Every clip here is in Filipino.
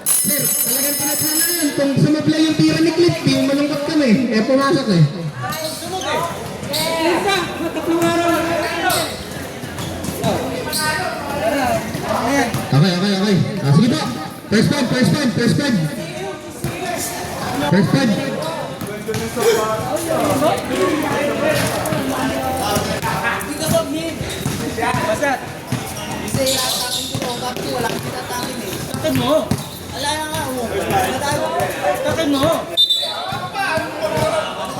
Sir, talagang pinasana yan. Kung sumablay yung tira ni Cliff, di yung malungkot kami. Eh, pumasok eh. Okay. Sige po. First five. First five. Takin mo. Ala na nga mo. Takin mo.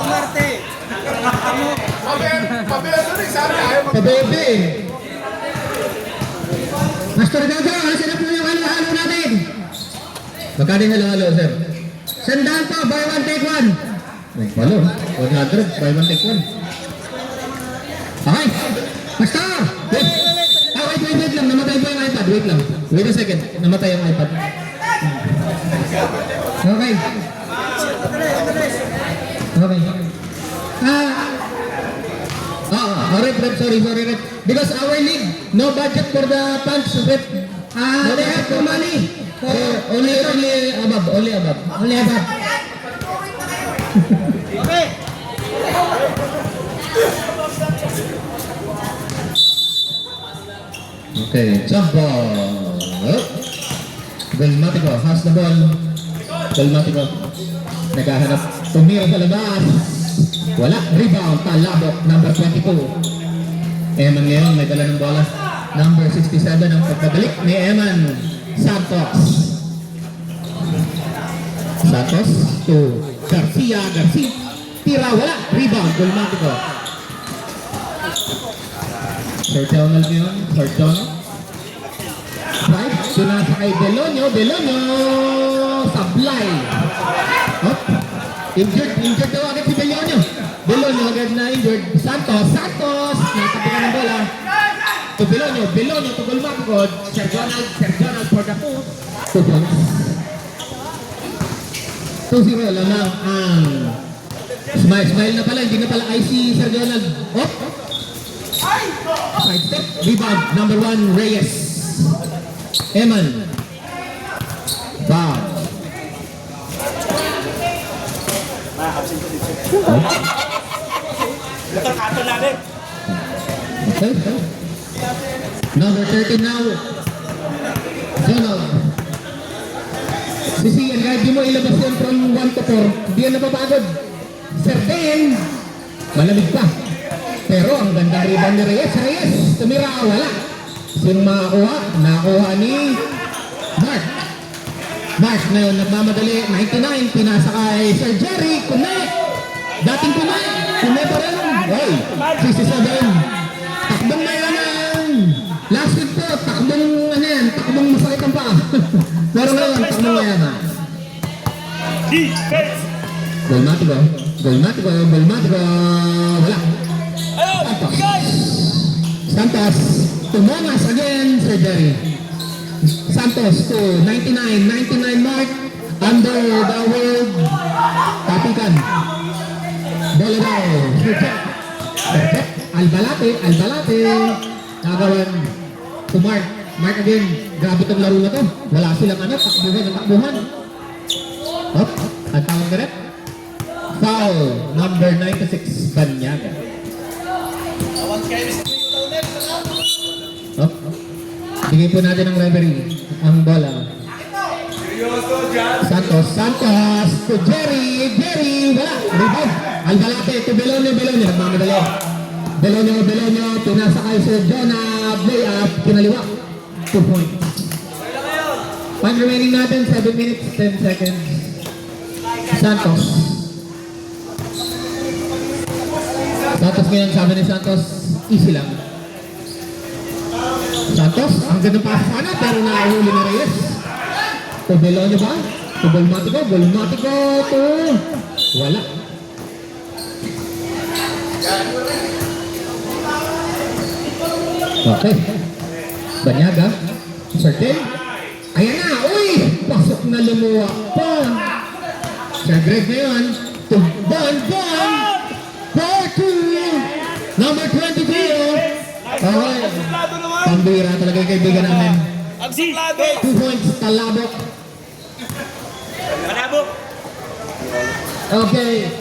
Marte. Pabebe. Master Gaga, nasa na po yung halo-halo natin? Magkano yung halo-halo, sir? Sandaan po, buy one, take one. Ay, palo, 100, buy one, take one. Okay, Master! Wait lang, namatay po yung iPad, wait lang. Wait a second, namatay yung iPad. Okay. Rep, sorry, rep. Because our league, no budget for the punch, rep. They have no money. Only above. Okay. Okay, jump ball. Belmatico has the ball. Belmatico naghahanap, tumira sa labas. Wala, rebound, Talabok, number 22. Eman ngayon, may dala ng bola. Number 67 ang pagpabalik ni Eman Santos. Santos to Garcia. Tira, wala, rebound, Belmatico. Third Donald ngayon, right, sunasa kay Delonyo, sablay. Oh, injured daw agad si Delonyo agad na injured. Santos, natapikan ng bola. To Delonyo, to Belmatico. Sir Donald for the 2 points. 2-0 lang ang smile na pala, hindi na pala IC Sir Donald. Oh! Side step, rebound, number 1, Reyes. Eman. Foul. Okay. Number 13 now. Donald. Sisiyan, kahit di mo ilabas yan from 1 to 4, hindi yan napapagod. Certain, malamig pa. Pero ang ganda rebound ni Reyes, tumira, wala. Sino makakuha? Nakuha ni Mark ngayon nagmamadali, 99, pinasa kay Sir Jerry, connect. Dating connect pa rin. Hey, 67. Takbong na yan. Last week po, takbong masakit ang paa. Pero ngayon, takbong na yan. Belmatico, wala. Santos, tumongas again, Sir Jerry. Santos to 99 mark, under the world, tapikan. Bola daw, Albalate, nagawan to Mark again. Grabe itong laro na to. Wala silang takbuhan. Hop, ang tawag na rin. Foul, number 96, Banyaga. Hop, bigay po natin ang referee, ang bola. Santos, to Jerry, wala, rebound. Albalate, to Belonio, nagmamadali. Belonio, pinasa kay Sir Jonah, play up, kinaliwa, 2 points. Time remaining natin, 7 minutes, 10 seconds. Santos ngayon, sabi ni Santos, easy lang. Santos, ang gandang pasa sana, pero nakahuli na Reyes. To Belonio ba? To Belmatico, to... Wala. Okay. Banyaga. Certain. Ayan na. Uy! Pasok na lumuwa pa. Sir Greg ngayon. To Bon. 4-2. Number 23. Okay. Pambira talaga yung kaibigan namin. Ang suplado. 2 points, Talabok. Manabok. Okay.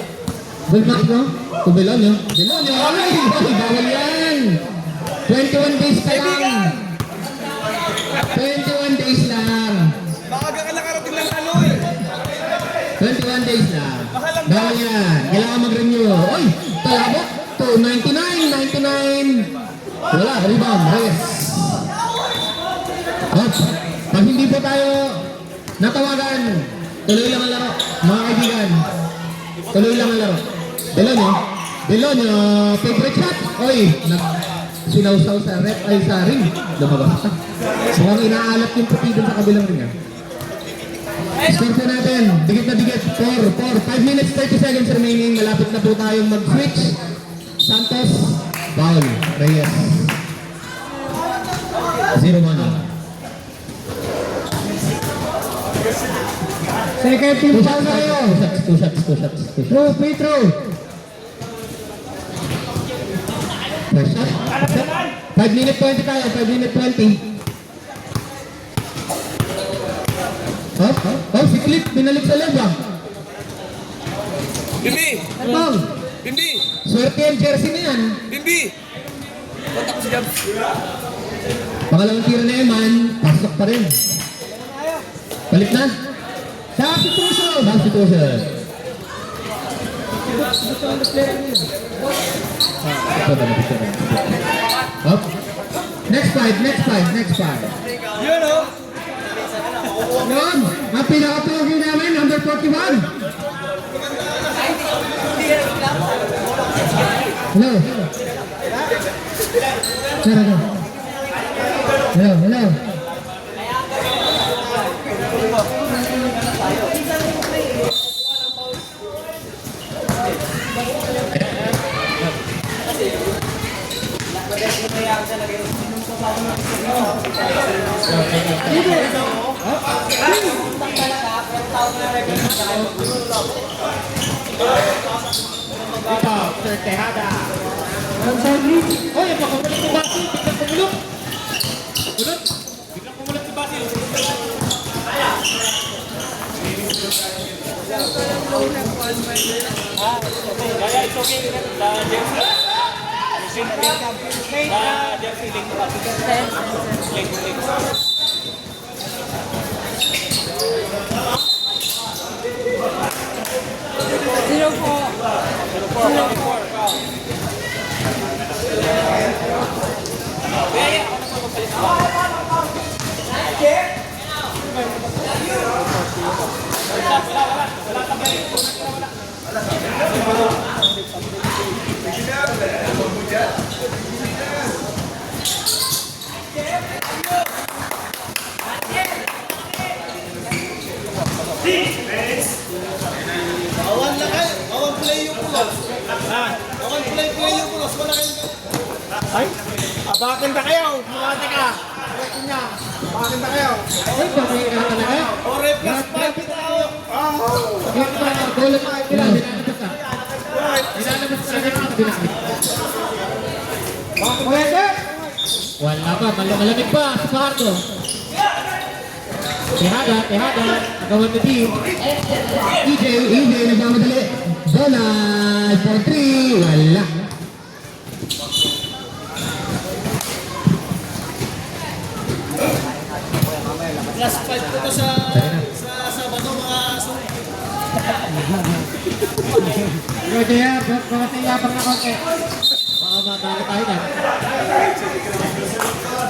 Bulmak, no? To Belonio. Belonio, ay! Bawal yan! 21 days ka lang! 21 days lang! Maaga ka nakarating ng ano eh. 21 days lang. Bawal yan. Kailangan mag-renew. Oy! Talabok! 299, 99! Wala, rebound, rest. Up. Pag hindi po tayo natawagan, tuloy lang ang laro. Mga kaibigan, tuloy lang ang laro. Belonio, Belonio, favorite shot. Oy, sinawsaw sa rep ay sa ring. Lumabas pa. Mukhang inaalat yung puti dun sa kabilang ring. Score po natin, dikit na dikit, 4, 5 minutes, 30 seconds remaining. Malapit na po tayong mag-switch. Santos, foul, Reyes. 0-1. Second team foul tayo. 2 shots. Free throw. First shot. 5 minute 20 tayo, 5 minute 20. Oh, si Cliff, binalik sa loob ah. Bimbi. Bang, Bimbi. swerte yung jersey na yan. Bimbi. Kontak ko si Jabs. Pangalawang tira na man, pasok pa rin. Balik na. Substitution. Up. Next five. Yun o. Yun, ang pinaka-pogi namin, number 41. Hello. Sir Tejada. Oy, pakamulit si Basil. Biglang pumulot. Biglang pumulot si Basil. Kaya it's okay. The jersey link. Awan na kayo. Awan play yung pulos. Awan play yung pulos. Wala kayong... Ay, abakan na kayo. Mukha ka. Bakit na kayo? Ay, pamihira talaga. Ore plus 5 tao. Yung goal at nilalabas ka. Nilalabas talaga yung binakit. Wala pa, malamig pa sa kwarto. Tejada, nagawan na team. EJ, nagmamadali. Donald for 3, wala. Plus 5 ko to sa Sabado mga aso. Pwede yan, baka yapang na konti. Baka matalo tayo na.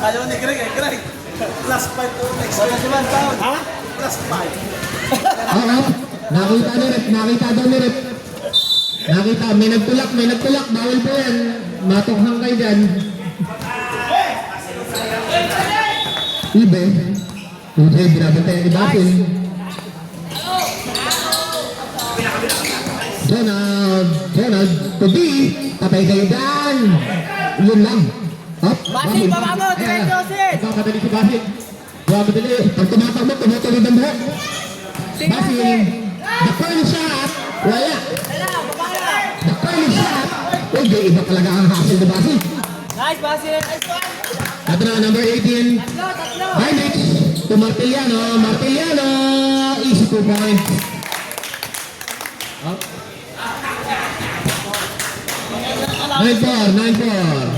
Ayaw ni Greg. Plus 5 to next year. Ha? Plus 5. Oo, nakita daw ni Rep. Nakita, may nagtulak, bawal po yan. Matukhang kayo dyan. Ibe, binabantay ang ibasin. Donald, to be, patay kayo dyan. Yun lang. Up, Basil, baba mo, diretso, sis. Nagkamadali si Basil. Nagkamadali. Pag tumatakbo, tumutuloy ng buhok. Basil, the curly shot, wala. The curly shot, uy, iba talaga ang hassle ni Basil. Nice, Basil. Nice one. Ito na, number 18. Heinrich to Martiliano. Martiliano, easy 2 points. Up. 9-4, 9-4.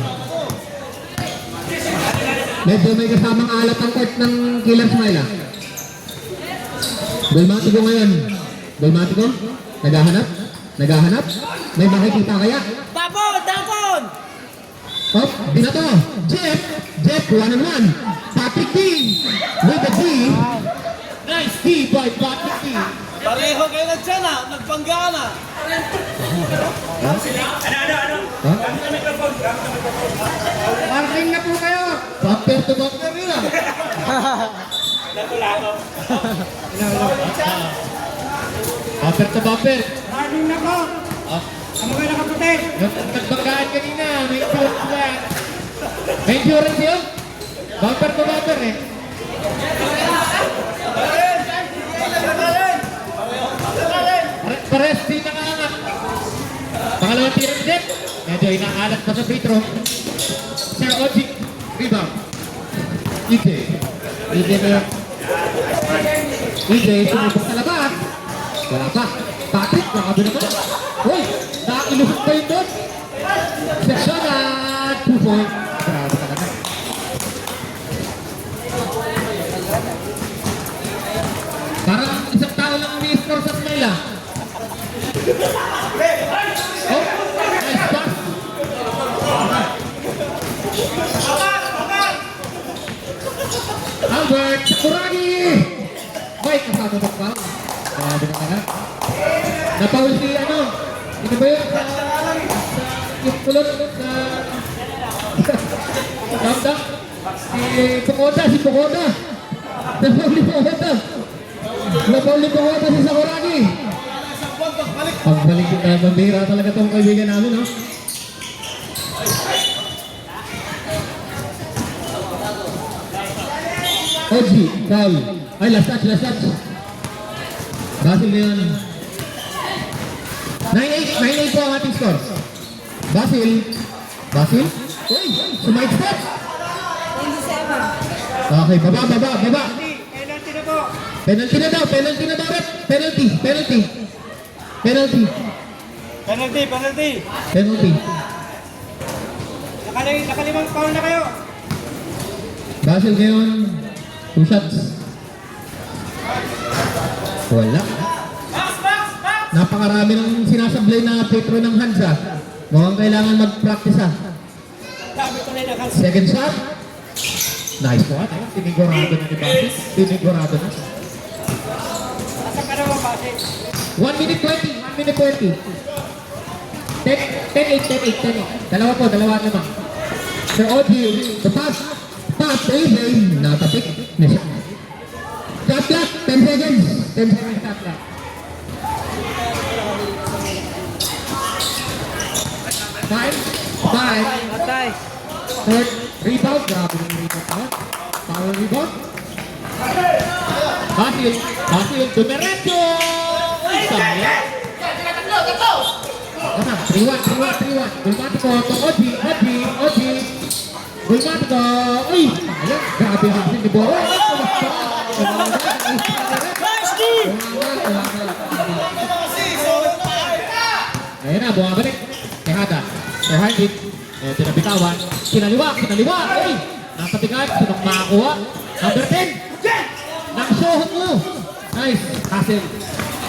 Medyo may kasamang alat ang court ng Killer Smile ah. Dolmatico ngayon. Dolmatico? Naghahanap? Naghahanap? May makikita kaya? Tapon! Tapon! Oh, binato. Jeff. Jeff, 1-on-1. Patrick D. With the D. Nice D by Patrick D. Pareho kayo na dyan ah. Nagbangga na. Parking na po kayo. Bumper to bumper nila. Bumper to bumper. Parking na po. Ang mga nakaputi. Nagbanggaan kanina. May insurance ba yan? May insurance yun? Bumper to bumper eh. Pares din nakaangat. Pangalawang tira ni Jeff. Medyo inaalat pa sa free throw. Sir Oji. Rebound. EJ. EJ na yun. EJ sumubok sa labas. Wala pa. Patrick, grabe naman. Uy, nakakilusot pa yun doon. Section at 2 point. Grabe talaga. Parang isang tao lang umi-score sa Smile ah. Oh, nice pass. Albert Sakuragi! May kasama ba pa? Grabe na ka. Napaul si ano? Ito ba yun? Yung kulot sa... Damdam? Si Pukoda. Napaul ni Pukoda. Napaul ni Pukoda si Sakuragi. Pagbalik mambira talaga itong kaibigan namin, no? Oji, foul. Ay, last touch. Basil na yun. 9-8 po ang ating score. Basil. Uy, sumite step. 27. Okay, baba. Penalty na po. Penalty na daw, rep. Penalty. Nakalimang foul na kayo. Basil ngayon, 2 shots. Wala. Napakarami ng sinasablay na Petro ng Hansa. Mukhang kailangan mag-practice ah. Second shot. Nice po. Tinigurado na ni Basil. Tinigurado na. Asan ka naman base? 1 minute 20. 10-8. Dalawa naman. Sir Oji, the pass, AJ, natapik. Shot clock, 10 seconds. 10 seconds shot clock. Five. Atay. Third rebound, grabe yung rebound pa. Power rebound. Basil, dumiretso! Uy, sayang. Ano? 3-1. Bulmatico to Oji. Bulmatico. Uy! Ayun, grabe ang sin ni Boro. Ayun na, bumabalik. Tehada. Sir Hardin. Tinabitawan. Kinaliwa. Uy! Nasa tigat. Sinong makakuha? Number 10. Nakasuhot mo. Nice. Hassel.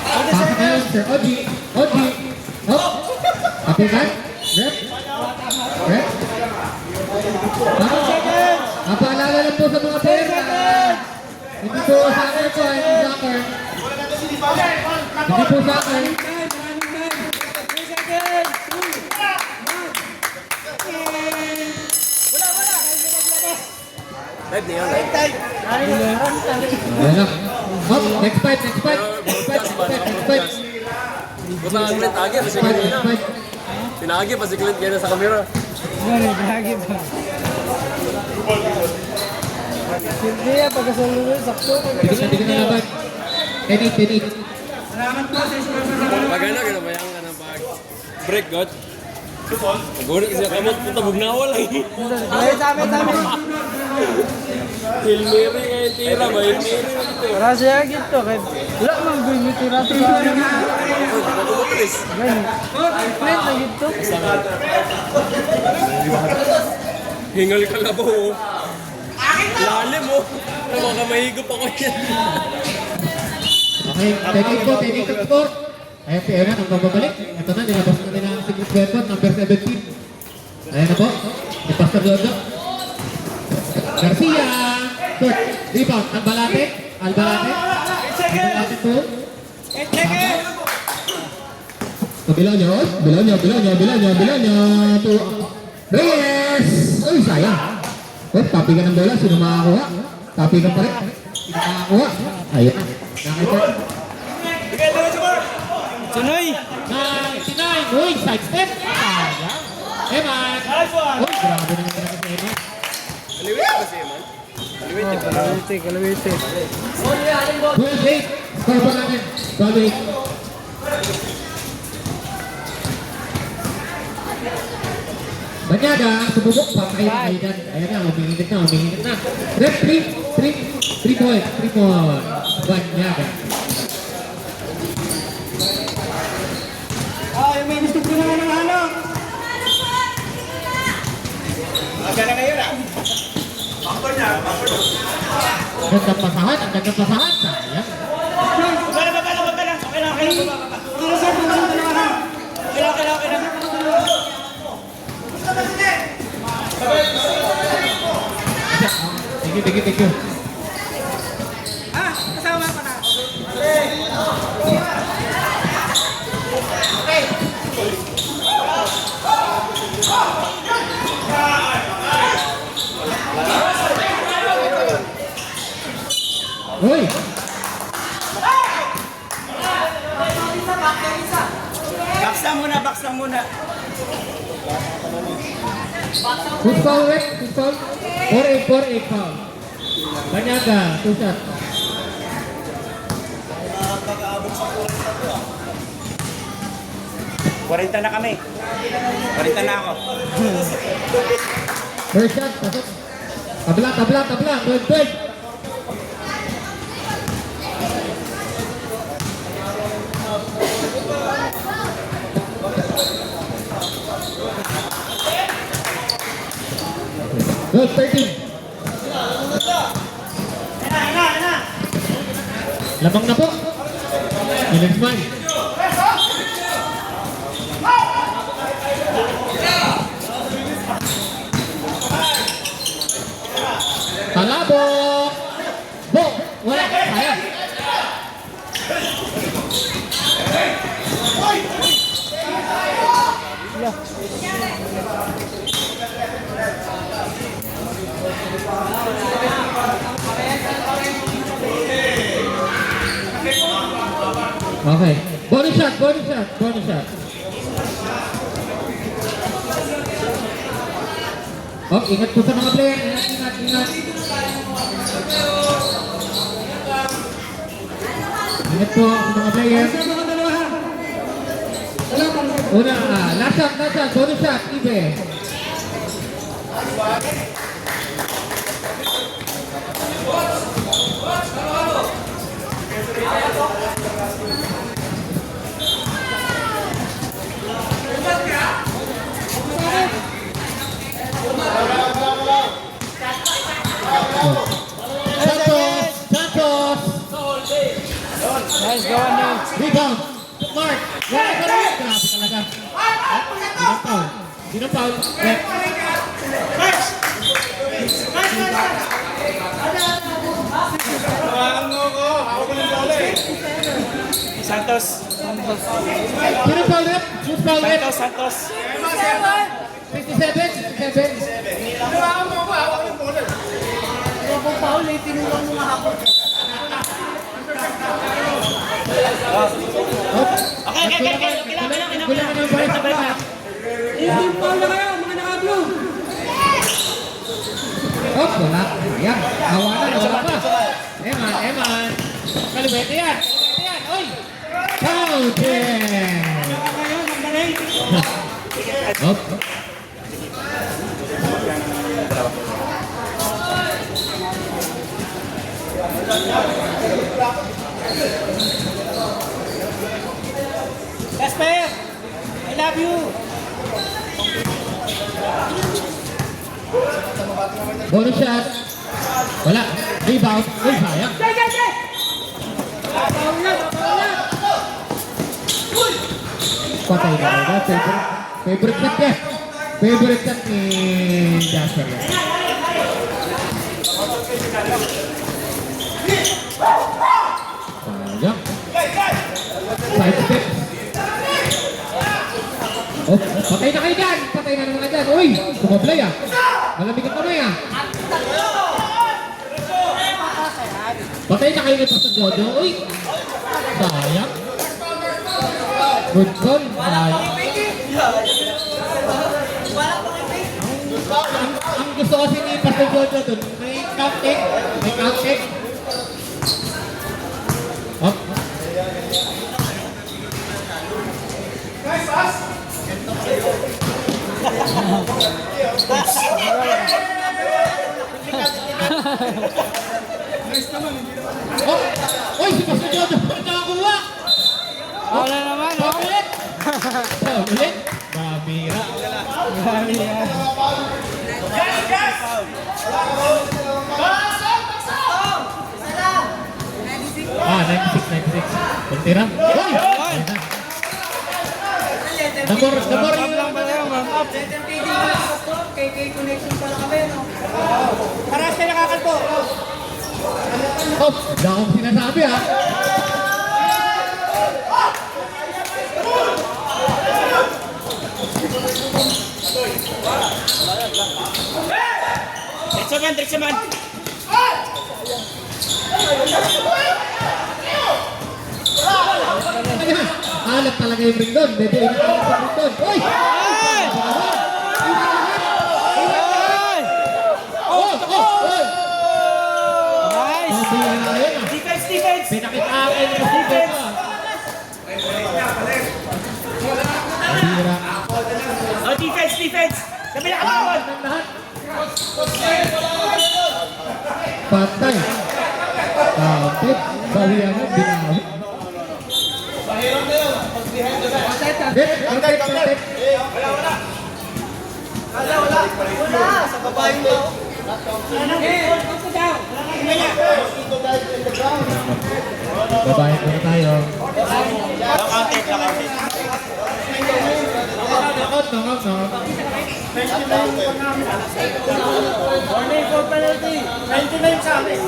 Pasa kayo, Sir Oji. Oh. Apikan. Rep. Napaalala lang po sa mga player na hindi po soccer po, hindi soccer. Hindi po soccer. Ayan na. Hop, next fight. Buta ang Clint agi, pasiklit na. Pinagi, pasiklit kayo na sa camera. Lagi ba? Hindi yan, pagkasalunan, sakto. Tignan na laban. 10-8. Salamat po sa sponsor. Pag ano, gano'n ba yung pag break, God? Gulit siya kamot, punta bugnawal eh. Ay, dami. Hilmiri ngayon tira ba? Hilmiri ito. Para siya gitu. Kaya wala mang gumitira sa ano. Matumatris. Ganyan. Print na gitu. Hingal ka na po. Lalim mo. Baka mahigop ako yan. Okay, technique po. Ayan si Evan, ang babalik. Ito na, nilabas na nila ang secret weapon, number 17. Ayan na po. Ipas na doon. Garcia. Short. Rebound. Albalate. Albalate po. To Bilonyo. To Reyes. Uy, sayang. Tapigan ng bola. Sino makakuha? Tapigan pa rin. Sino makakuha? Ayan. Nakita. Sunoy! 99. Uy, side step. Sayang. Eman. Uy, grabe naman talaga si Eman. Kaliwit ba si Eman? Kalawite. 12-8. Score pa natin. 12-8. Banyaga, sumubok pa kayo na kayo dyan. Ayan na, uminginit na. Rep 3 point. Banyaga. Yung may gusto ko naman ng ano. Magana ngayon ah. Gandang pasahan. Sayang. Magana. Okay na. Okay na. Thank you. Kasama ko na. Uy! Box lang muna. Who's foul, Rick? 4-8 foul. Banyaga, 2 shots. Kwarenta na kami. 40 na ako. First shot, pasok. Tabla. 12. Good, 13. Lamang na po. Ilan man. Palabok! Bo! Wala! Sayang! Okay. Bonus shot. Oh, ingat po sa mga player. Ingat. Ingat po sa mga player. Una, last shot. Bonus shot. Ibe. Santos. Nice, go on now. Rebound. Mark. Wala ka rin. Grabe talaga. Sino foul? Rep. Santos. Sino foul, Rep? Who's foul, Rep? Santos. 57. Oh, wala. Ayan. Wala pa. Eman. Kaliwete yan. Oy! Foul! Up. Casper! I love you! Bonus shot. Wala. Rebound. Uy, sayang. Patay na rin. Favorite shot niya. Favorite shot ni Jasper. Sayang. Side step. Oh, patay na kayo dyan. Patay na naman kayo dyan. Uy, sumablay ah. Malamig ang kamay ah. Patay na kayo nito sa Jojo. Uy, sayang. Good call. Sayang. Ang gusto kasi ni Pastor Jojo dun, may cupcake. May cupcake. Up. Oh, uy, si Pastor Jojo nakakuha. Wala naman, oh. Ulit. Ulit. Babira. Grabe yan. Ah, 96. Kuntira. Uy! Damor Up lang pala yan, warm up. KK connection pala kami, no? Para siya nakakalpo. Oh, wala akong sinasabi ha. Diretso man! Alat talaga yung ring doon. Medyo init ang ring doon. Uy! Ay! Oh! Nice! Mabira na yun ah. Defense! Pinakita-akin yung defense ah. Mabira. Oh, defense! Sabi na kalawad! Patay. Kapit. Bawian mo. Binawi. Kapit. Wala, sa babae mo. Babae muna tayo. Knockout. Morning for penalty! 99 sa amin!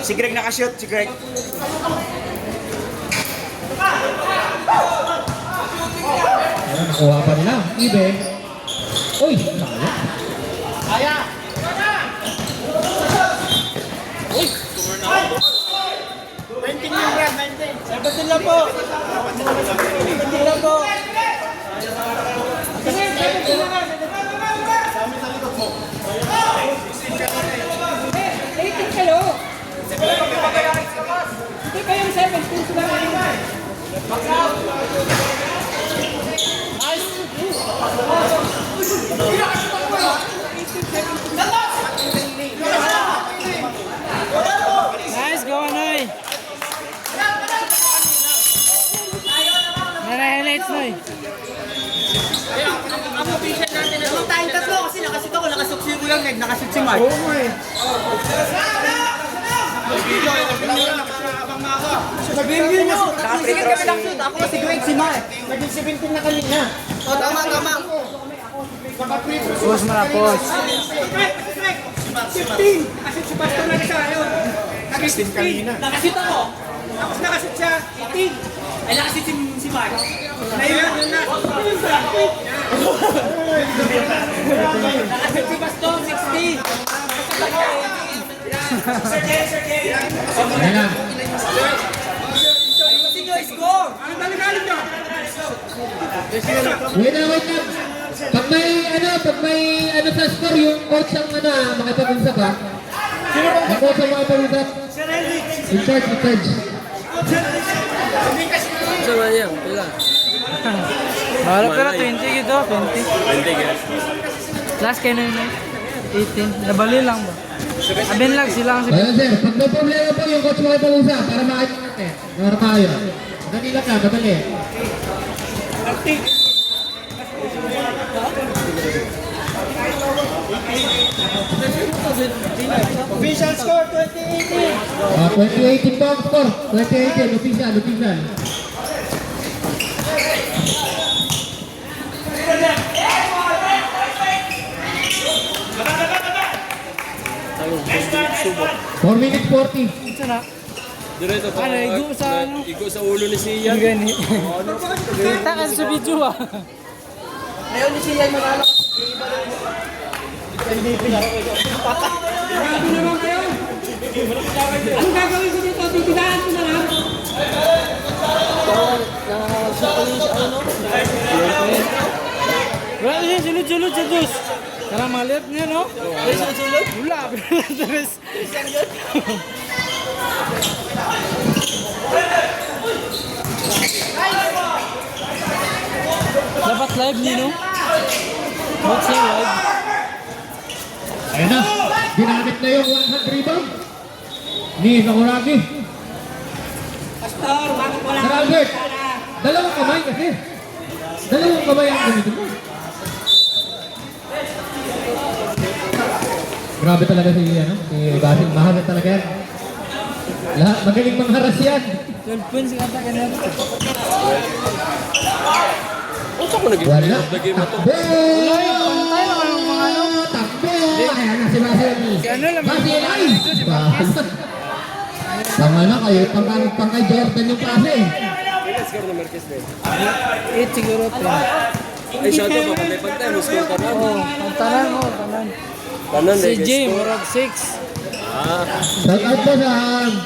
Si Greg nakashoot, si Greg. Ayan, nakuha pa nila. Ibe. Uy! Kaya. 19 yung Brad, 19. 17 lang po. 17 lang po. Sige, 17 lang nga. 18 kayo. Hindi kayo 17 sila ngayon. Nice, go Noy! Nare-highlights Noy! Ang official natin na ito. Tayong tatlo kasi nakashoot ako, nakasuksi ko lang, nakashoot si Mark. Sabihin niyo nyo! Sige kami nakashoot, ako si Greg, si Mark. Naging 17 na kanina. O, tama. Pause mo na, pause. 15! Nakashoot si Pastor na siya, ayun. Naging 16 kanina. Nakashoot ako. Tapos nakashoot siya, 18. Ay, nakashoot si Mark. Nailan yun na. Nakashoot si Pastor, 16. Ayan na. Si Joy, score! Ano talagalin nyo? Wait na. Pag may sa score yung coach ang makipag-usap ha. Ako sa mga pag-usap. In charge, in charge. Sa man yan, pila. Bahala pero 20 gitu, 20. 20 guys. Last kayo na yun 18. Nabali lang ba? Abin lang sila kasi. Ayan sir, pag may problema po yung coach mo kayo pag-usap para makita natin. Para tayo. Madali lang ka, madali. Official score, 2018. 2018 po ang score. 2018, official, official. Subok. 4 minutes 40. Ito na. Direto pa. Ano, igo sa ano? Igo sa ulo ni Sian. Gani. Kita ka sa video ah. Ayaw ni siya manalo. Grabe naman kayo. Anong gagawin ko dito? Titigaan ko na lang. Wala siya, sulod-sulod sa dos. Karang malit niya, no? Ay, sulod-sulod? Wala, pero tres. Dapat live niyo, no? What's your live? Ayan na. Ginamit na yung 100 rebound. Ni Sakuragi. Pastor, bakit wala Sir Albert, dalawang kamay kasi. Dalawang kamay ang gamitin mo. Grabe talaga si, ano, si Basil. Mahal talaga yan. Lahat, magaling mangharas yan. 12 points kata ka na. Unsa ko naging Wala. naging mo to? Takbo! Pantay naman yung mga ano. Takbo! Ayan na si Basil. ano lang, Basil ay! Basil. Pang ano kayo, pang kay Jordan yung klase. Pila score na Marquez din. 8 siguro. Ay, shot ko pantay-pantay mo score ka na. Oh, pantanan mo, pantanan. Tanan Si na Jay, guys. murag 6. Shout out po sa,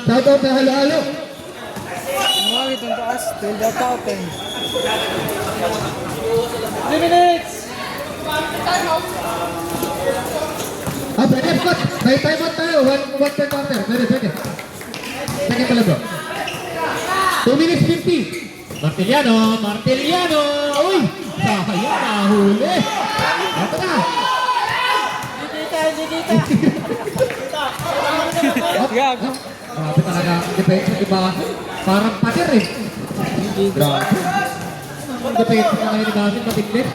shout out sa halo-halo. Mga itong taas, 12 out of 10. 3 minutes! Pwede, Scott. May time out tayo. One per quarter. Pwede. Second pala bro. 2 minutes 50. Martiliano. Uy! Sayang, nahuli. Ito na. Gago. Grabe talaga. Depensa, diba? Parang pader eh. Grabe. Depensa na kayo ni Basil, matiglit.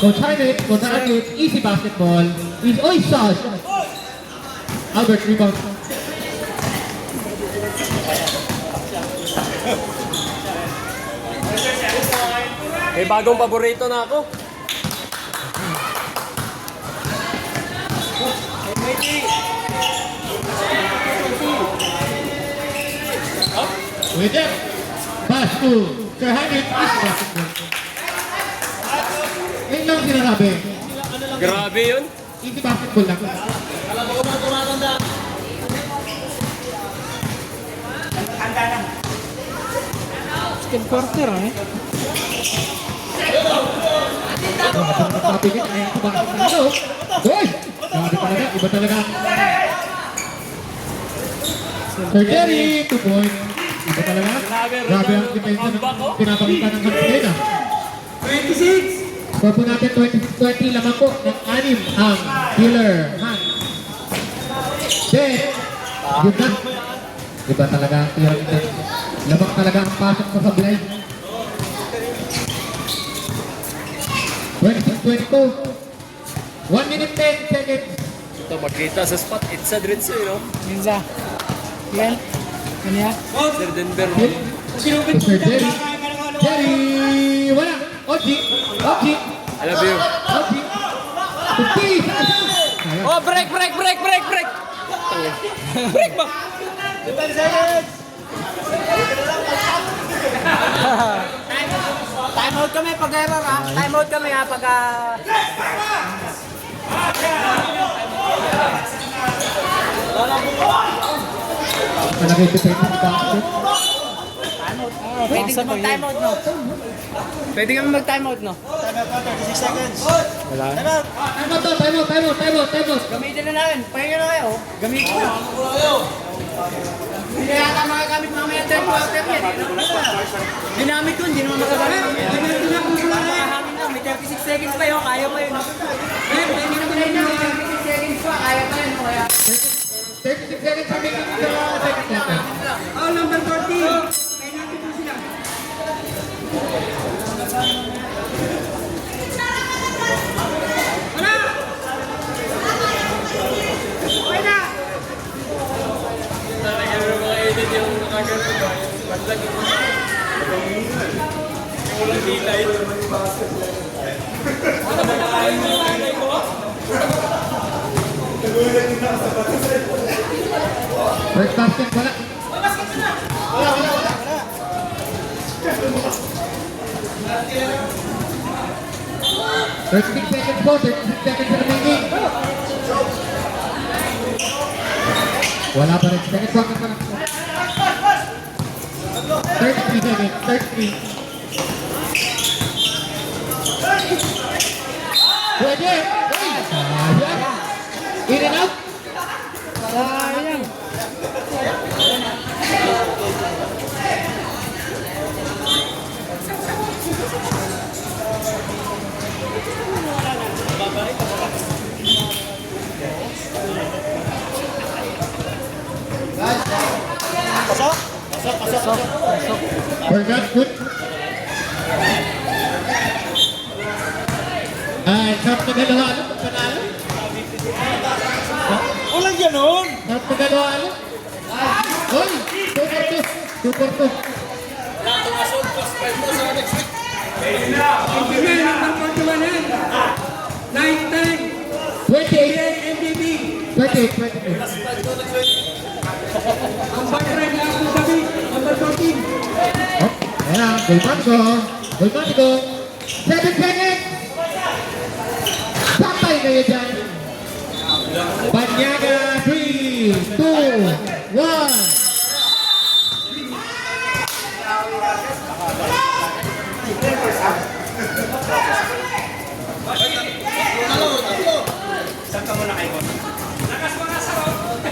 Coach Harnett, easy basketball. Oy, shot! Albert, rebound. May bagong paborito na ako. With it. Pass to Sir Harnett, easy basketball. Yun lang sinasabi. Grabe yun. Easy basketball lang. Second quarter, eh. Papigit, ayan sa basketball. Uy! Grabe talaga, iba talaga. Sir Jerry, 2 points. Iba talaga. Grabe ang depensa ng pinapakita ng Hansen ah. 26. Score po natin 20 lamang po ng 6 ang Killer Han. Then, yun na. Iba talaga ang tira nito. Lamang talaga ang pasok sa sablay. 26-22. 1 minute 10 seconds. Ito, makita sa spot. It's a dritso, you know. Minza. Yan. Kanya. Sir Denver. Sinupit Sir Jerry. Jerry! Wala! Oji! I love you. Oji! Tupi! Sayang. Oh, break! Break ba? 10 seconds. Time out kami pag error ha. Time out kami ha pag... Malaki yung defense ng basket. Pwede mo time out no. Pwede kami mag-time out, no? Time out, 36 seconds. Wala. Time out. Time out to, time out, time out, time out, time out. Gamitin na namin. Pahinga na kayo. Gamitin na. Hindi yata makagamit mamaya 10 quarter yan. Ginamit ko, hindi naman makagamit mamaya. Ginamit na kung saan nakahangin lang. May 36 seconds pa yun. Kaya pa yun. Hindi naman na yun. 36 seconds pa. Kaya pa yun. Kaya. 36 seconds sa making the second quarter. Oh, number 14. Kaya natin po sila. Wala! Okay na! Talaga yung mga edit yung nakagano ba? Bandlag yung walang delay. Ano ba nakain mo yung nanay ko? First basket, wala. Wala. 36 seconds po, 36 seconds remaining. Wala pa rin. Second quarter pa lang. 33 seconds, 33. Pwede! Uy! Sayang! In and out! Sayang. We're not good. Ay, sarap na dalawa. Ano? Panalo? Walang ganun. Sarap na dalawa. Ano? Hoy! 2 for 2. Number 41 yan. 9-10. 28. MDB. 28, 28. Ang boyfriend niya Abu Dhabi. Number 14. Oh, ayan. Gulmanico. Gulmanico. 7 seconds. Patay kayo dyan. Banyaga, 3, 2, 1.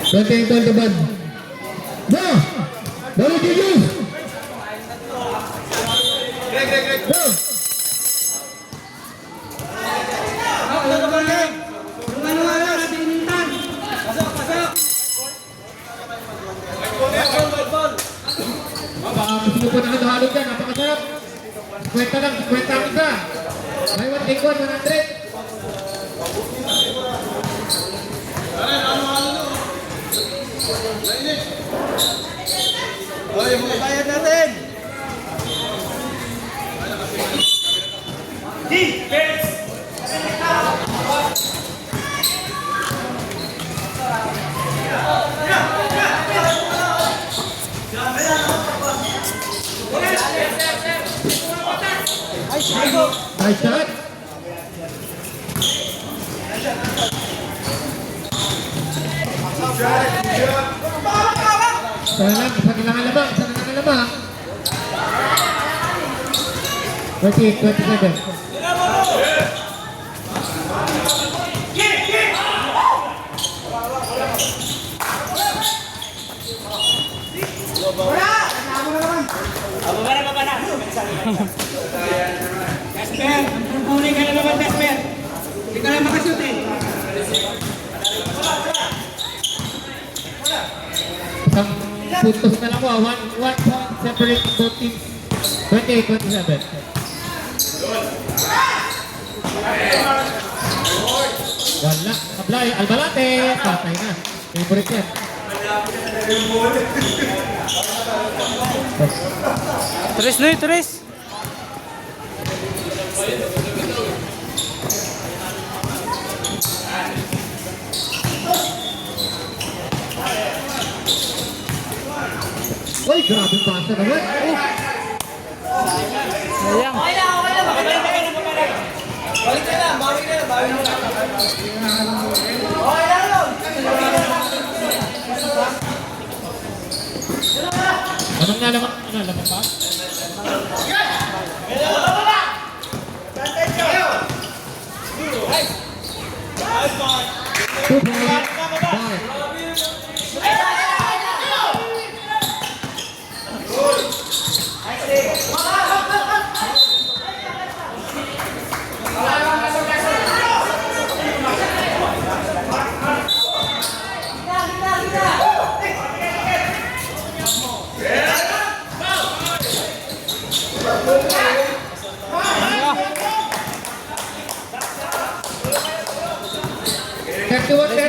Konting teman. Nah, baru tujuh. Nah. Maniwala natin mintan. Pasok, pasok. Gusto po na halo dyan, napakasarap. Kwenta lang, kwenta ang isa. Buy one, take one, 100. Hoy, mga bayad natin. Nice shot. Sana lang, isa na lang alabang, isa na lang alabang. 28, 27. Casper, kukunin ka na naman, Casper. Hindi ka lang makashoot eh. Isang puntos na lang po, 1 point separate both teams. 28, 27. Wala. Ablay, Albalate. Patay na. Favorite yan. Tres na yun, tres. Uy, grabe pasa naman. Sayang. Lamang na, lamang. Ano, lamang ba? Balik,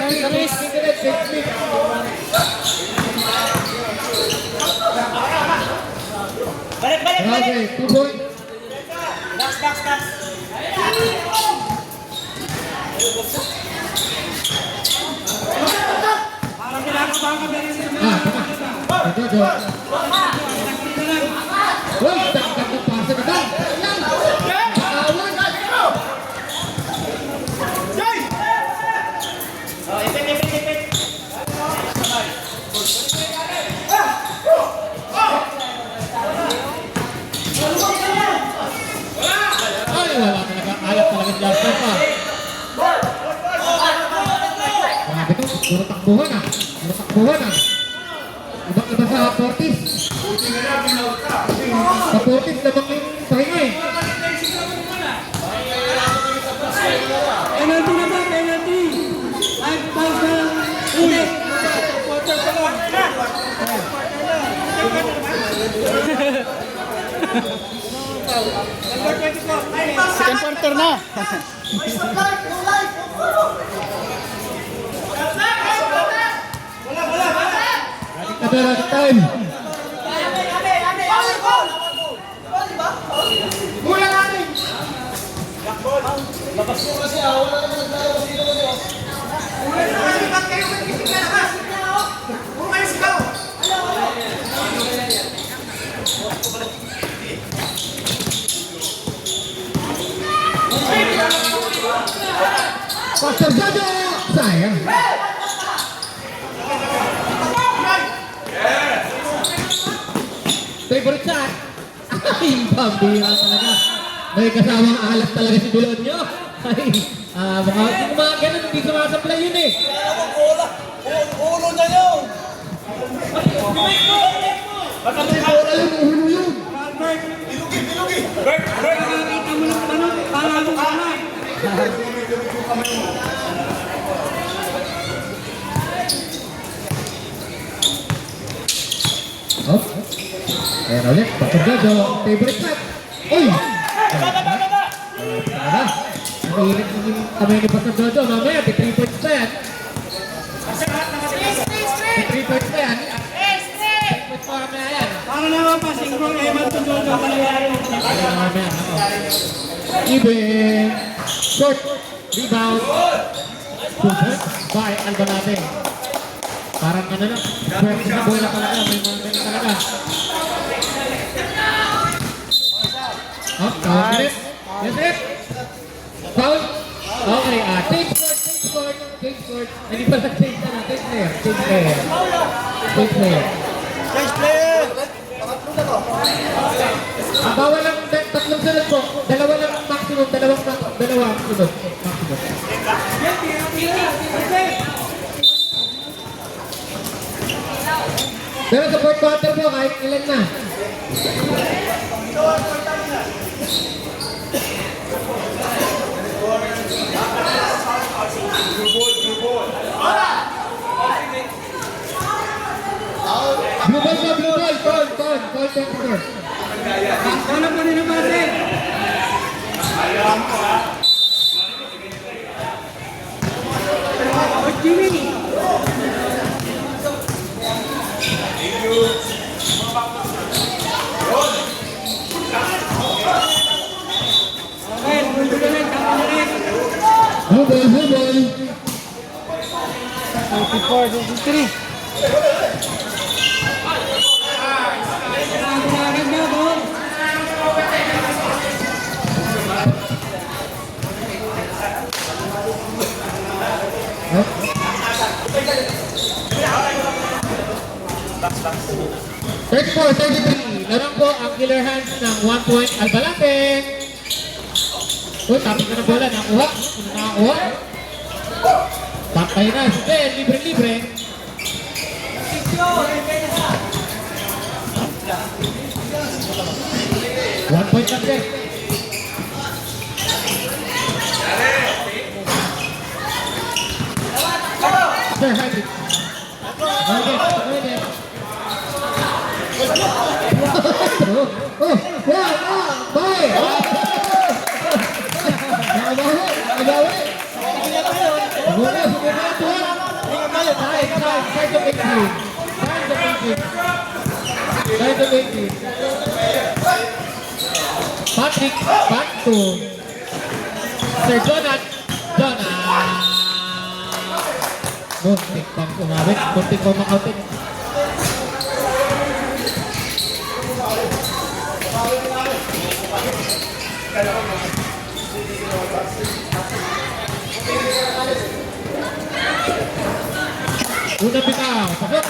balik, balik. Okay, 2 point. Box, box, box. Ito, ito. Uy, dapat ng pasa na ba? Awan! Oh, ipit, ipit, ipit. Ay, wala talaga. Alat talaga si Jasper pa. Grabe to, puro takbuhan ah. Puro takbuhan ah. Ibang-iba sa Fortis. Sa Fortis naman yung pahinga eh. Penalty na ba? Penalty! Ay, pass na lang. Uy! Quarter pa lang. Second quarter na. Kadera time. Pastor Jojo! Sayang. Favorite shot. Ay, pambira talaga. May kasamang alat talaga si Belonio. Ay, mga ganun, hindi sumasablay yun eh. Ulo na yun! Bola yun, ulo yun. Nakakita mo ng tanong, para mo sana. Oh, ayan ulit, Pastor Jojo, favorite shot. Uy! Talaga. Nakihilig namin kami ni Pastor Jojo. Mamaya, 3 points pa yan. 3 points pa yan. 3 points pa kami yan. Para naman pa, single Eman Tunjojo talaga. Ayan mamaya. Even. Short. Rebound. Super. By Albanate. Parang ano lang. Swerte sa bola talaga. May mga ganun talaga. Oh, tawag ulit. Yes, it. Foul. Okay, take scored. Hindi pa nag-change na na. Take player. Ang bawal lang tatlong sunod po. Dalawa lang maximum. Dalawa sunod. Maximum. Pero sa fourth quarter po, kahit ilan na. Blue ball. Call 24. Ano pa rin ang base? O, Jimmy! Okay, punto na lang, tama na rin. Blue ball. 24-23. Agad na, ball. Huh? 34-33. Larang po ang killer hands ng 1 point Albalate. Uy, tapos na ng bola. Nakakuha. Takay na. Sige, libre. One point lang din. Sir, hybrid. Okay. Bye! Nakabawi! Nakabawi! making. By the making. Patrick, back to Sir Jonat. Muntik pang umawit. Muntik pang makautin. Una bitaw. Pasok.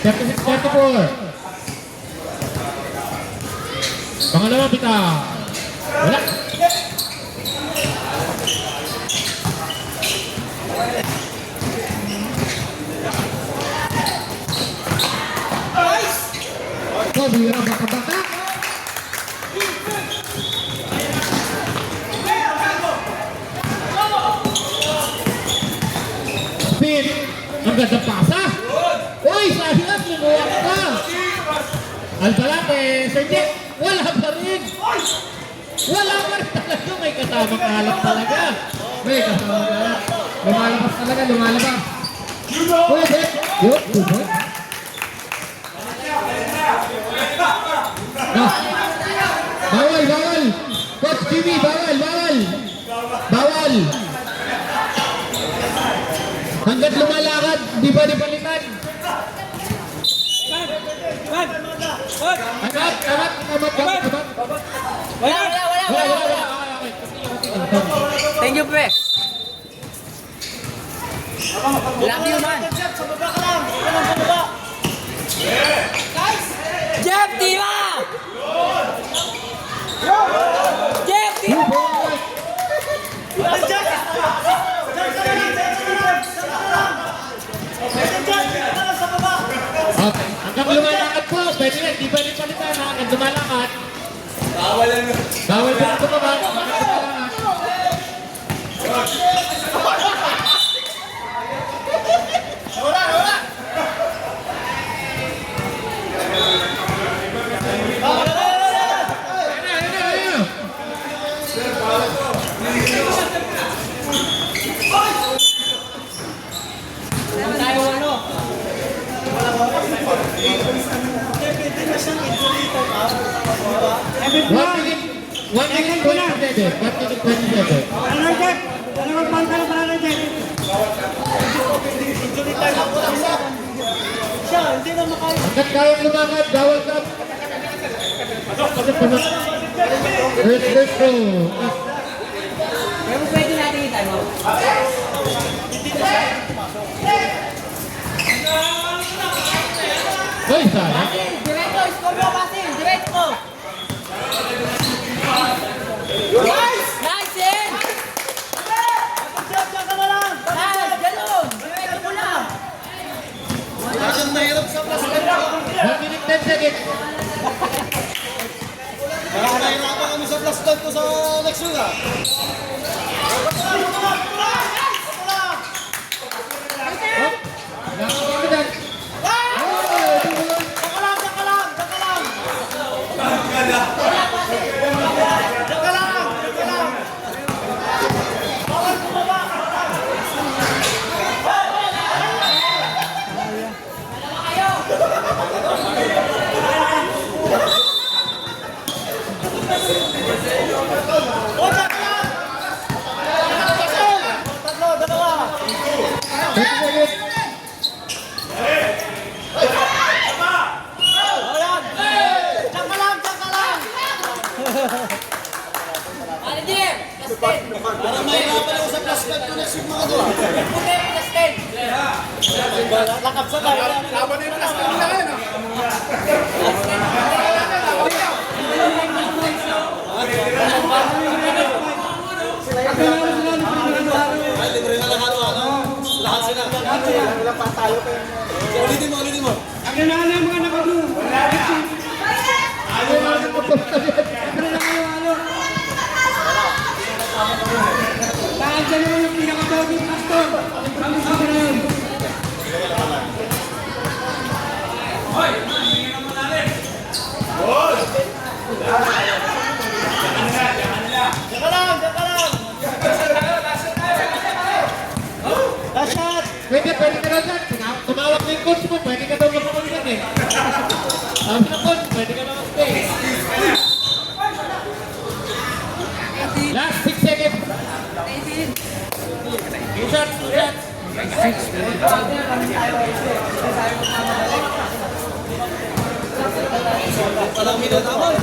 36-34. Pangalawa bitaw. Wala. Oh, bira baka-baka. Spin. Ang ganda pasa. Uy, sayang. Lumuwak ka. Albalate. Sir Jeff. Wala pa rin. Wala pa rin talaga. May kasamang alap talaga. May kasamang alap. Lumalabas talaga. Lumalabas. Uy, Jeff. Yup. Yup. No. Bawal, bawal. Coach Jimmy, bawal, bawal. Bawal. Hanggat lumalakad, di ba palitan? Amat. Wala. Thank you, pre. Love you, man. Sa baba ka lang. Sa baba. Jeff, di ba? Jeff, di ba? Okay. Hanggang lumalakad po, pwede yan, di ba palitan ha? Hanggang lumalakad. Bawal lang. Bawal pa rin tumaba. Hanggang lumalakad. Ayun. Tayo, ano? One minute 27. 1 minute 27. Hanggat kayang lumakad, bawal ka. First go. Pero pwede natin itanong. Hoy, sana. Diretso, score mo kasi. Diretso. Nice! Nice, Ian! Nice, ganun. Diretso mo lang. Ang mahirap sa plastic. 1 minute 10 seconds. Nahihirapan kami sa plastic ko sa next week ah. Nakakagad. Ano, Jeff? Plus 10. Parang mahirapan ako sa plastic ko next week mga doon. Puti, plus 10. Lakap sa tayo. Ay, libre na lahat ano? Lahat sila. Wala pa tayo pa. Ulitin mo. Diyan ka lang. Last shot. ng coach mo, pwede ka daw magpakulitan eh. Sabi ng coach, pwede ka daw mag-stay. Last 6 seconds. Two shots, two shots. Parang minatawag.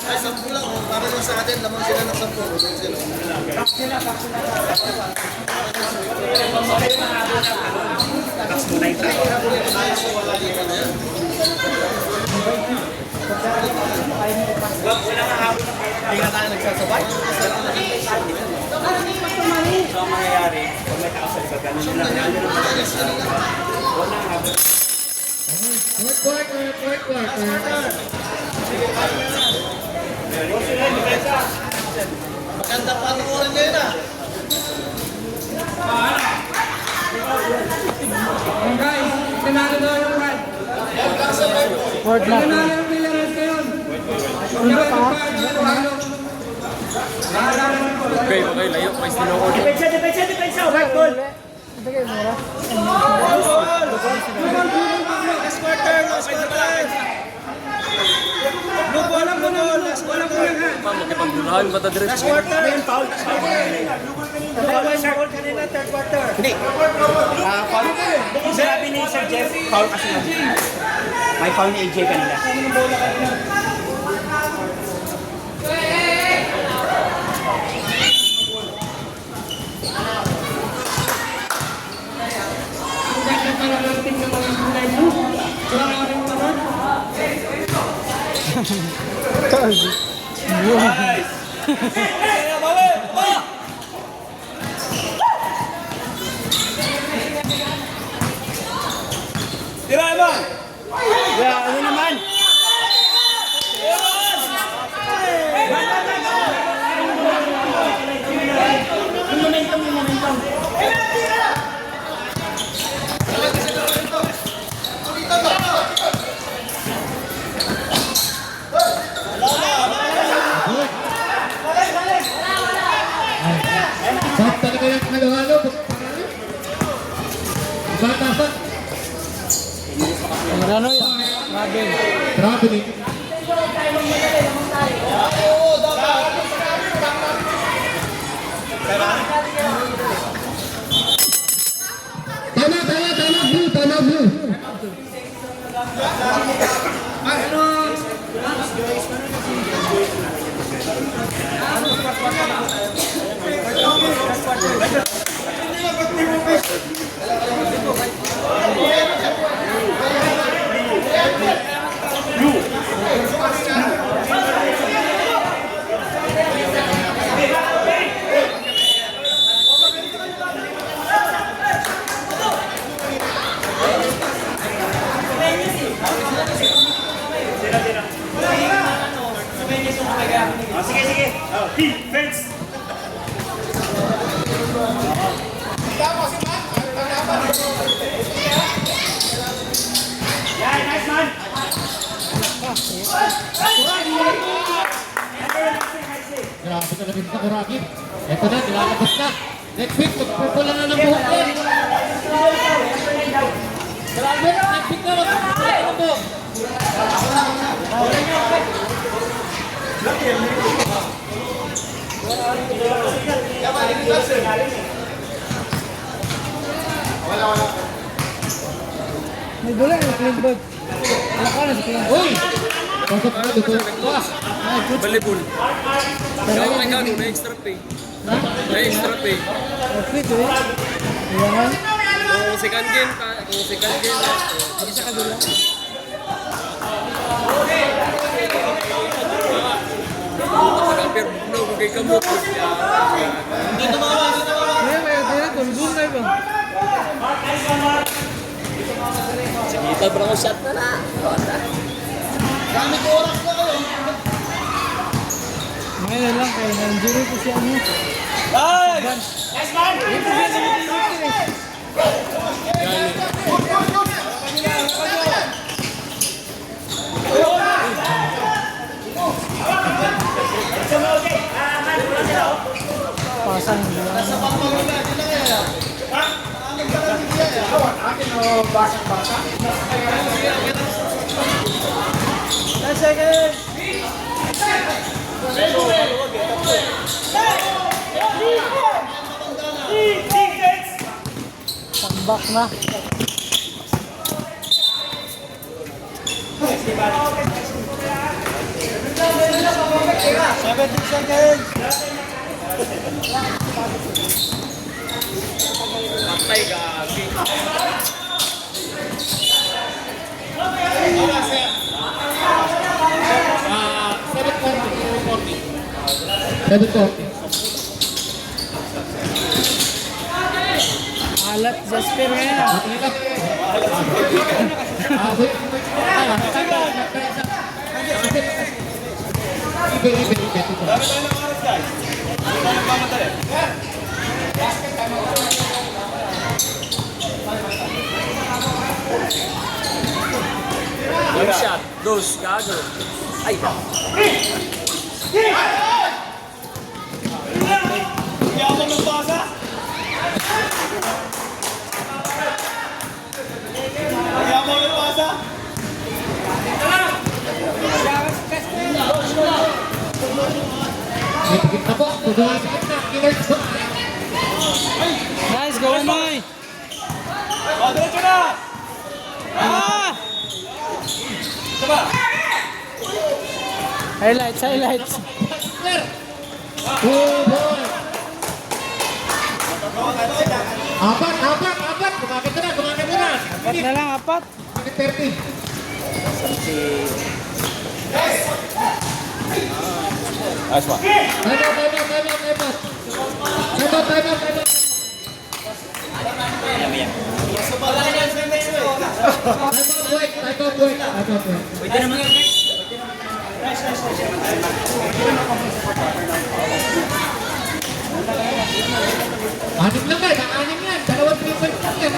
Ay, 10 lang. Para lang sa atin, lamang sila ng 10. Sila. Hindi na tayo nagsasabay. So, ang mangyayari, pag may tao sa likod, ganun lang. Fourth quarter. Maganda pa ang oras ngayon ah. Guys, nanalo daw yung Brad. Word na. Nanalo yung Villarreal ngayon. Okay, layo. May sinoko. Depensa. Right goal. Last quarter. Walang kulang ha. Magkipagdunahan ba ta dire? Last quarter. Third quarter. Hindi. Sinabi ni Sir Jeff, foul kasi lang. May foul ni AJ kanina. Tira naman! Yeah, ano naman? Momentum. Sarap talaga yung halo-halo. Batasan. Ano yan? Grabe. Grabe din. Tama, blue. Sige. Defense! Yeah, nice man! Grabe talaga sa Kuragi. Ito na, nilalabas na. Next week, magpupula na ng buhok yan. Grabe, next week na, magpupula na ng buhok. May bola yung clean bird. Wala ka na sa clean bird. Uy! Pasok na, dito. Wah! Balibul. Ikaw, na extra pay. Na extra pay. Outfit eh. Iwangan. Kung second game, Hindi sa kabila. kapir no, kung kay kamot. Hindi tumawa. Kaya may tulbong na ba? Sige, bro, shot na na. Gamit ko oras na kayo. Ngayon lang kayo, na-injury ko si ano. Ay! Nice man! Pasan nila. Tambak na. Patay, gagi. Sabi ko, Alat Jasper ngayon ah. One shot. Dos, gago. Ay, Yaman ng basa! Yaman ng basa! may tikit na po. Tuduhan sa gitna. Killers po. Nice, go Moy! O, diretso na! Ah! Highlights, highlights. Oh boy. Apat. Gumamit na. Apat na lang, apat. 30. Nice one. Time out. Time out, wait. Pwede naman yan, guys. Anim lang guys, anim yan. Dalawang 3 points lang yan.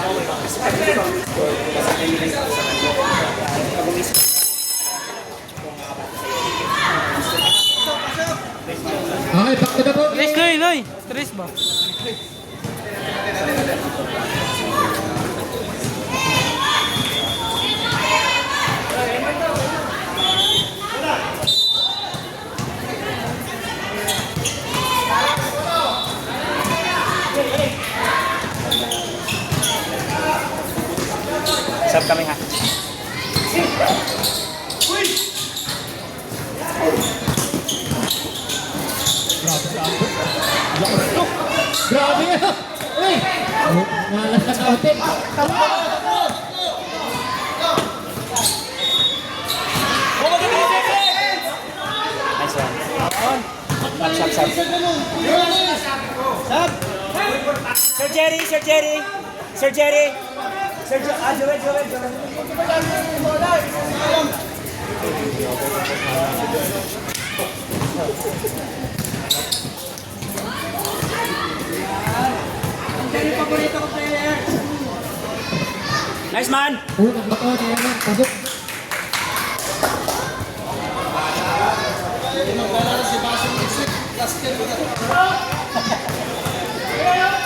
Okay, back to the ball. Tres, Loy. Tres ba? Sab kami ha. Grabe yan. Uy! Malas na kautin. Nice one. Sab. Sir Jerry. Nice man. Unang bato niya naman. Pasok.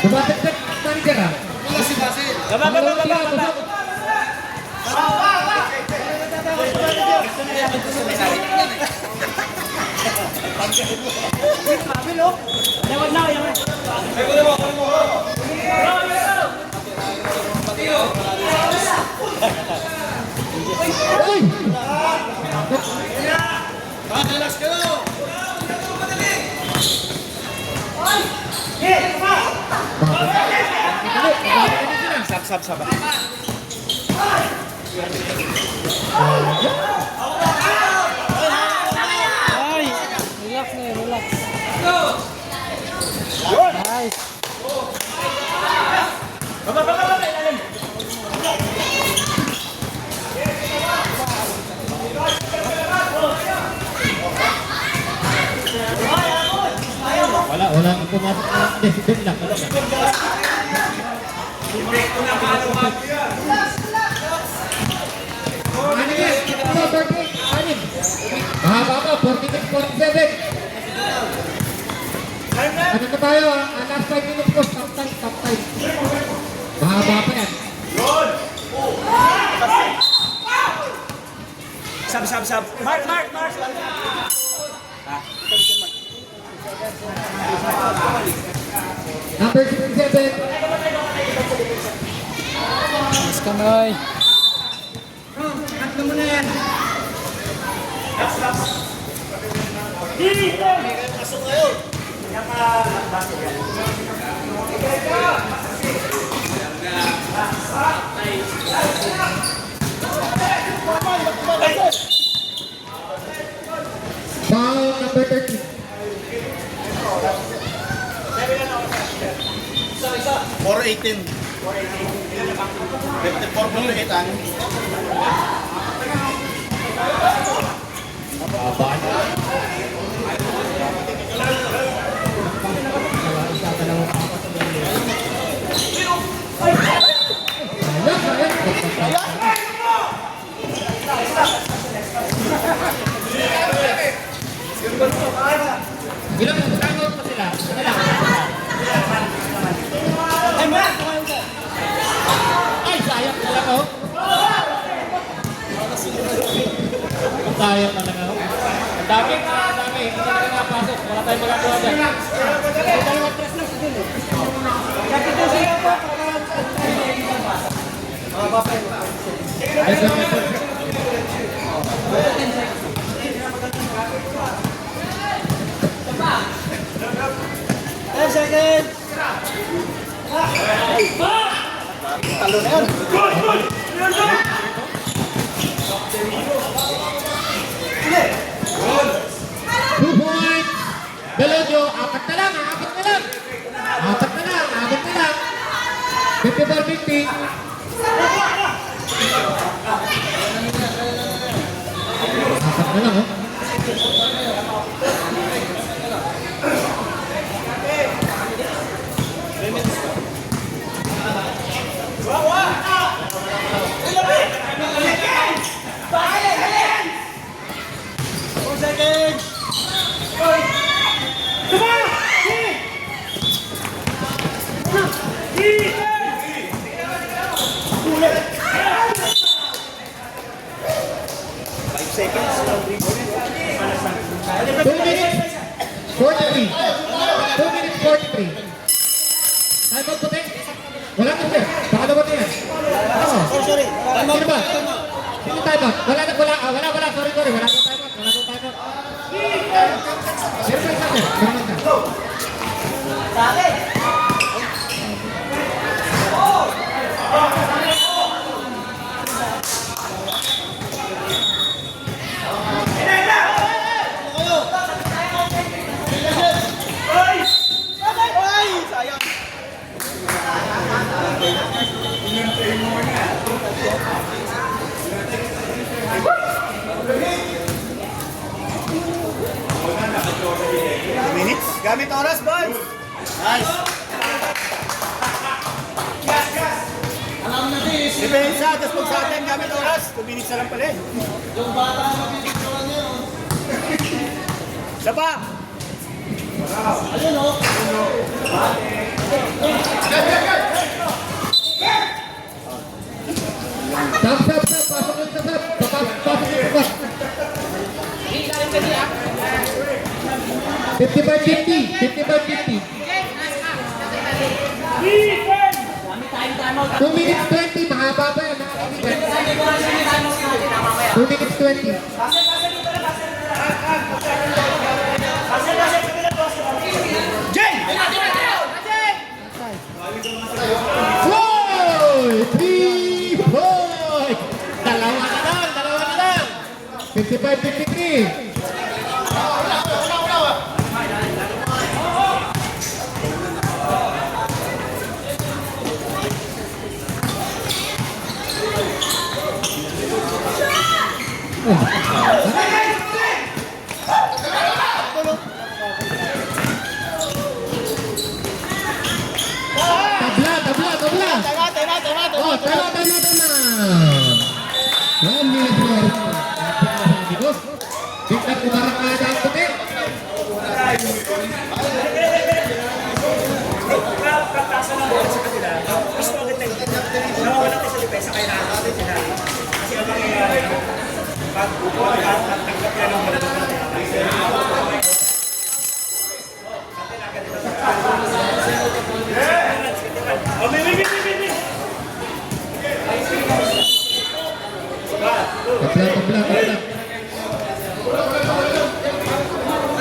Bumatik-tik. Manager ah. Baba. Uy! Sab. Ay! Relax na, relax. Nice. Baba, ilalim. pumasok na, hindi, si Ben lang. Ano yan? Ito, 38, anim. Mahaba pa, 46-47. Ano na tayo? Last 5 minutes po, top time. Mahaba pa yan. Sab. Mark. Number 67. Mas kamay. Ano mo na yan? Foul number 13. 418. 54 mo ulit, ano? Ilang timeout pa sila? Ay, sayang talaga oh. Sayang talaga oh. Ang dami. Hindi talaga nakapasok. Wala tayong magagawa dyan. Two points. Belonio, apat na lang. 54-50. Apat na lang oh. Two minutes 43. 2 minutes 43. Time out puti. Wala na sir. Baka dapat yan. Oo. Sorry. Sino ba? Sino time out? Wala. Sorry. Wala na time out. Sino ba isa sir? Meron ka. Minutes. Gamit oras, boys. Nice. Depensa, tapos pag sa atin, gamit oras. 2 minutes na lang pala eh. Yung bata na mapipicturan niya. Isa pa. Ayun o. Stop. Pasok yung stop. Pasok yung stop. 55-50. 2 minutes 20. Mahaba pa yan. 2 minutes 20. Goal! 3 points! Dalawa na lang. 55-53. Biglang umarangada ang puti. Kapla.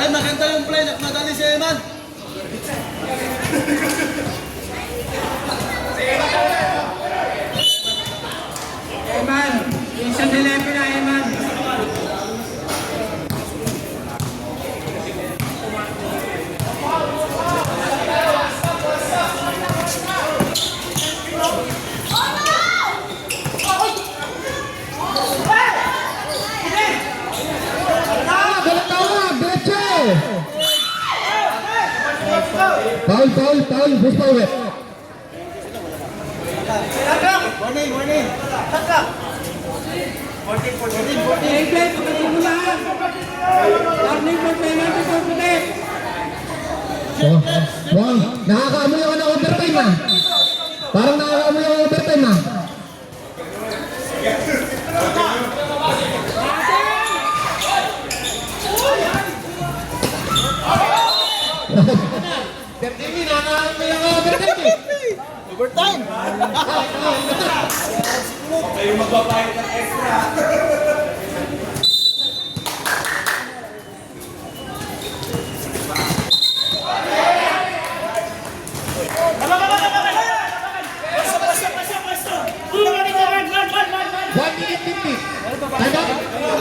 Ay, maganda yung play. Nagmadali si Eman. Eman, isang dilemma na Eman. Galang diretso! Foul, first foul. Warning. Play, pagkakuluhan. Warning for penalty for puti. Wow, nakakaamoy ako ng overtime ah. Parang nakakaamoy ako ng overtime ah. Tertimi, nakakaamoy ako ng overtime eh. Overtime. One minute 50. Time out.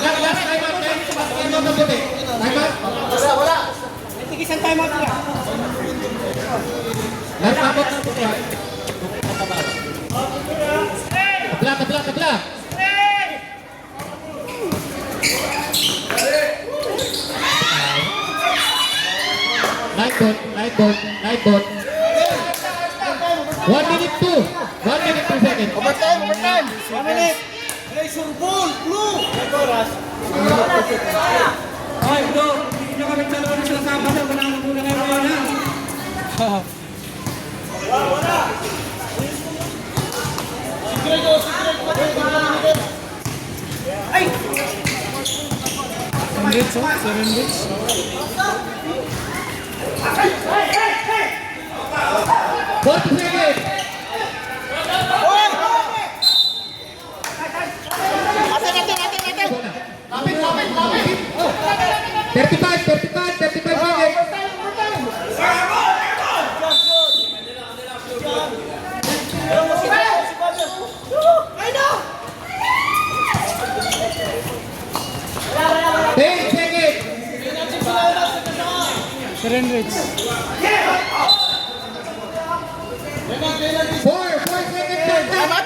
Last time out. Time out ng puti. Time out. Wala. Tigisan time out nila. Last time out ng puti. Tabla. Light ball. 1 minute 2 seconds. Overtime. 1 minute. Razor ball. Blue. Ay, bro, hindi nyo kami dalawa na sila Sabado. Wala nang muna kayo ngayon ha. Rendits, oh. 7 bits. 40 seconds. Lapit. 35 seconds. Ten seconds. Rendits. 4 seconds. Time out.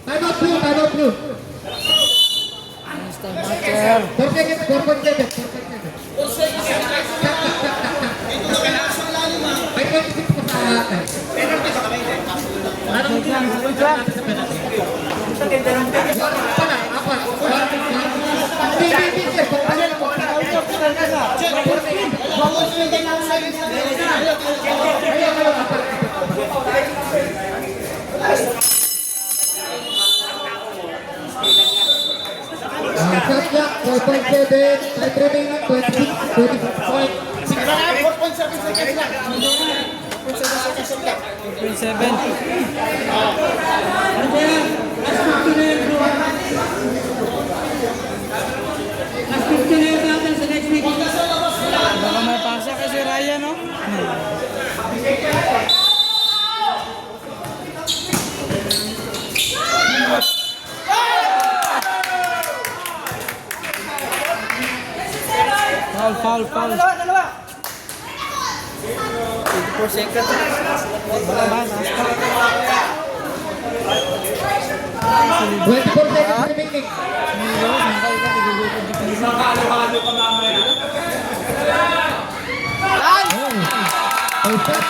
Time out blue. Master. 4 seconds. 4 seconds. May 26 pa sa atin. Anong ginagawa sa penalty? Shot clock, 4.7, time remaining 26 points. 4.7 seconds lang. 7. Ano ba yan? Last 50 na yan, bro. Last 50 na yan sa atin sa next week. Baka may pasa kasi Ryan, no? Foul. 4 seconds. Balabas. 24 seconds remaining. Perfect.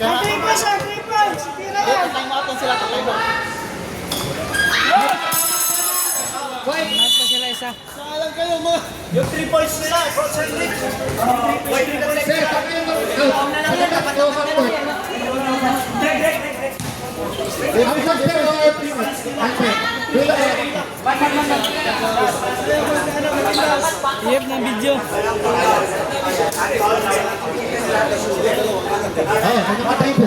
Time out lang sila, time out. Mat pa sila isa. Saalang kayo mga... Yung 3 points nila, concentrate. Sir, kami yung out. Go half court. Half court, sir, or half court? Iyep ng video. Oo, nagkakatribo.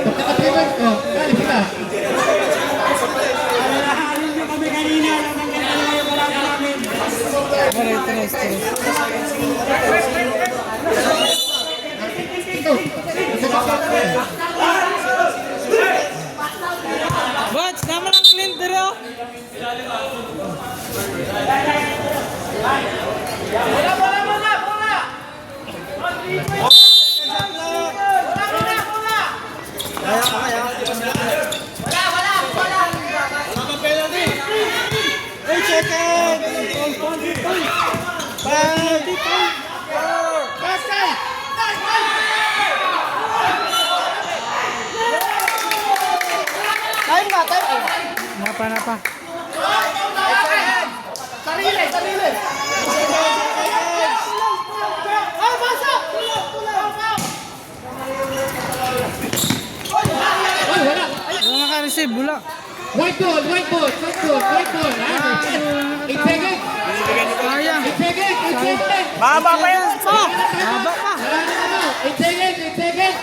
Nagkakatribo. Oh, kali sila. Aray, tres. Ito. Bots, naman ang clean pero. Napa. Ay, wala. Wala maka-receive, wala. White ball. Ah, 8 seconds. Sayang. 8 seconds. Haba pa yan. Haba pa. 8 seconds. 8 seconds.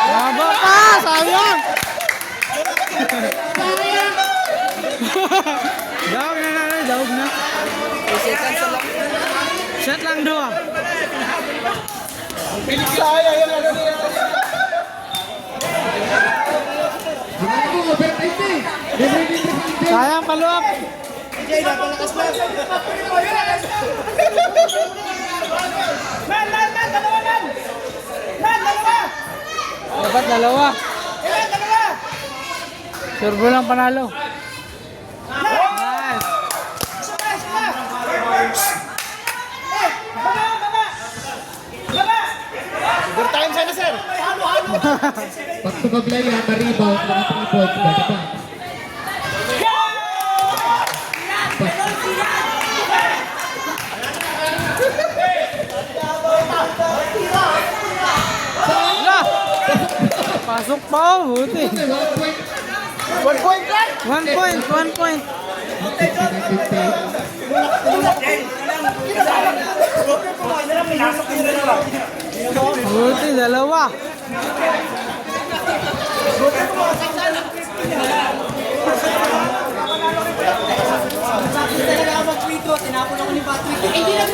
Haba pa, sayang. Dawag na. Shot lang dua. Sayang paluap. Dapat dalawa. Turbo lang panalo. Nice. Good time sana, sir. Pag sumablay yan, ma-rebound, mga 3 points. Ganda pa. Wala. Pasok pa oh, buti. 1 point. 1 point lang. 1 point. Buti, dalawa. Tinapon ako ni Patrick. Hindi na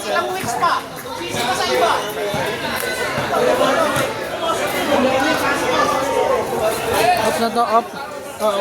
ilang weeks pa. Sisi pa sa iba. Off na to, off. Oo,